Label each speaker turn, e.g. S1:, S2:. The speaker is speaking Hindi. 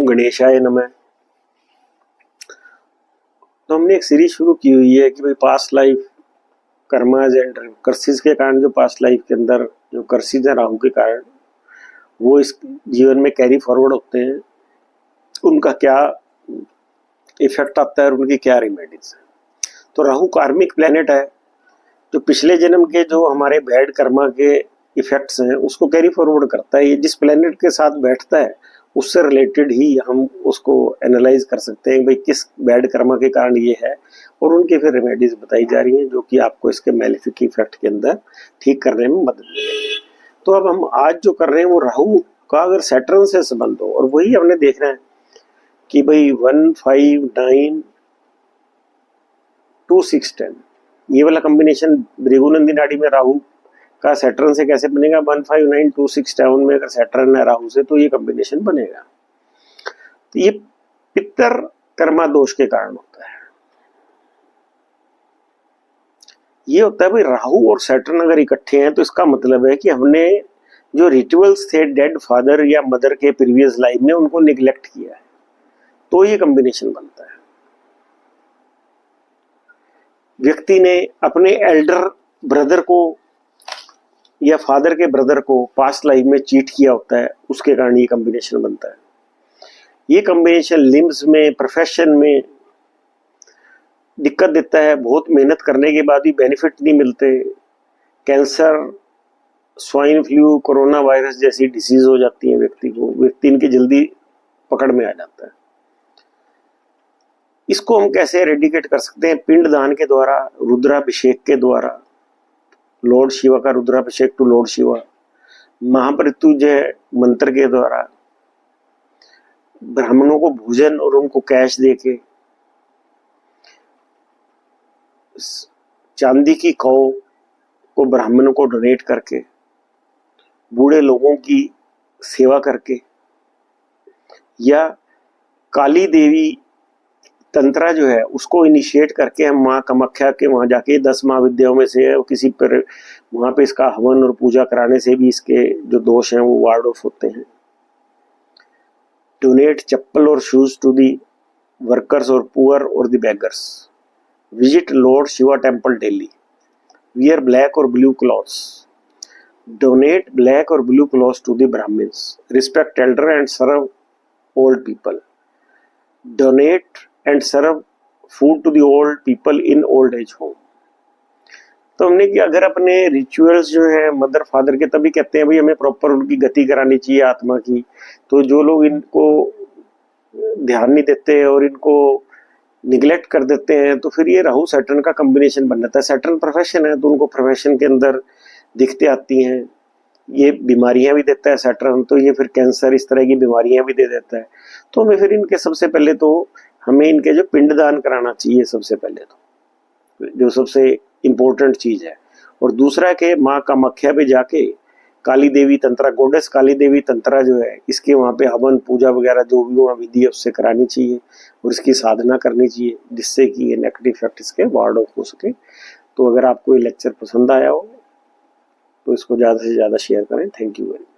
S1: ओम गणेशाय नमः। तो हमने एक सीरीज शुरू की हुई है कि भाई past life karmas and curses के कारण जो पास्ट लाइफ के अंदर जो कर्सिस है राहु के कारण वो इस जीवन में कैरी फॉरवर्ड होते हैं, उनका क्या इफेक्ट आता है और उनकी क्या रेमेडीज है। तो राहु कार्मिक प्लेनेट है जो पिछले जन्म के जो हमारे बैड कर्मा के इफेक्ट्स हैं उसको कैरी फॉरवर्ड करता है। ये जिस प्लेनेट के साथ बैठता है उससे रिलेटेड ही हम उसको एनालाइज कर सकते हैं भाई किस बैड कर्मा के कारण ये है, और उनकी फिर रेमेडीज बताई जा रही हैं जो कि आपको इसके मैलेफिक इफेक्ट के अंदर ठीक करने में मदद मिलेगी। तो अब हम आज जो कर रहे हैं वो राहु का अगर सैटर्न से संबंध हो, और वही हमने देखना है कि भाई 1, 5, 9, 2, 6, 10 ये वाला कॉम्बिनेशन भृगुनंदी नाड़ी में राहु का सैटर्न से कैसे बनेगा। 1, 5, 9, 2, 6, 7 में अगर सैटर्न है राहु से तो ये कॉम्बिनेशन बनेगा। तो ये पितर कर्मा दोष के कारण होता है। ये होता है भाई राहु और सैटर्न अगर इकट्ठे हैं तो इसका मतलब है कि हमने जो रिचुअल्स थे डेड फादर या मदर के प्रीवियस लाइफ में उनको निग्लेक्ट किया है, तो ये कॉम्बिनेशन बनता है। व्यक्ति ने अपने एल्डर ब्रदर को या फादर के ब्रदर को पास्ट लाइफ में चीट किया होता है, उसके कारण ये कॉम्बिनेशन बनता है। ये कॉम्बिनेशन लिम्स में, प्रोफेशन में दिक्कत देता है। बहुत मेहनत करने के बाद भी बेनिफिट नहीं मिलते। Cancer, swine flu, corona virus जैसी डिसीज हो जाती है व्यक्ति इनकी जल्दी पकड़ में आ जाता है। इसको हम कैसे एरेडिकेट कर सकते हैं? पिंडदान के द्वारा, रुद्राभिषेक के द्वारा, लॉर्ड शिवा का रुद्राभिषेक टू लॉर्ड शिवा, महामृत्युंजय मंत्र के द्वारा, ब्राह्मणों को भोजन और उनको कैश देके, चांदी की कौ को ब्राह्मणों को डोनेट करके, बूढ़े लोगों की सेवा करके, या काली देवी तंत्रा जो है उसको इनिशिएट करके हम माँ कामाख्या के वहां जाके 10 महाविद्याओं में से किसी पर वहां पे इसका हवन और पूजा कराने से भी इसके जो दोष हैं वो वार्ड ऑफ होते हैं। डोनेट चप्पल और शूज टू दी वर्कर्स और पुअर और the beggars. Visit lord Shiva temple daily. Wear black और ब्लू क्लॉथ्स। डोनेट ब्लैक और blue clothes to the Brahmins. Respect elder and serve old people. Donate and serve food to the old people in old age home. तो हमने कि अगर अपने रिचुअल्स जो है मदर फादर के, तभी कहते हैं भाई हमें प्रॉपर उनकी गति करानी चाहिए आत्मा की। तो जो लोग इनको ध्यान नहीं देते और इनको निगलेक्ट कर देते हैं तो फिर ये राहु सैटर्न का कॉम्बिनेशन बन जाता है। सैटर्न प्रोफेशन है तो उनको प्रोफेशन के अंदर दिखते आती हैं, ये बीमारियां भी देता है सैटर्न, तो ये फिर कैंसर इस तरह की बीमारियां भी दे देता है। तो हमें फिर इनके सबसे पहले तो हमें इनके जो पिंडदान कराना चाहिए सबसे पहले, तो जो सबसे इम्पोर्टेंट चीज है। और दूसरा के माँ कामाख्या पे जाके काली देवी तंत्रा, गोडेस काली देवी तंत्रा जो है इसके वहाँ पे हवन पूजा वगैरह जो भी वहाँ विधि है उससे करानी चाहिए और इसकी साधना करनी चाहिए जिससे कि ये नेगेटिव इफेक्ट इसके वार्ड ऑफ हो सके। तो अगर आपको ये लेक्चर पसंद आया हो तो इसको ज़्यादा से ज़्यादा शेयर करें। Thank you very much.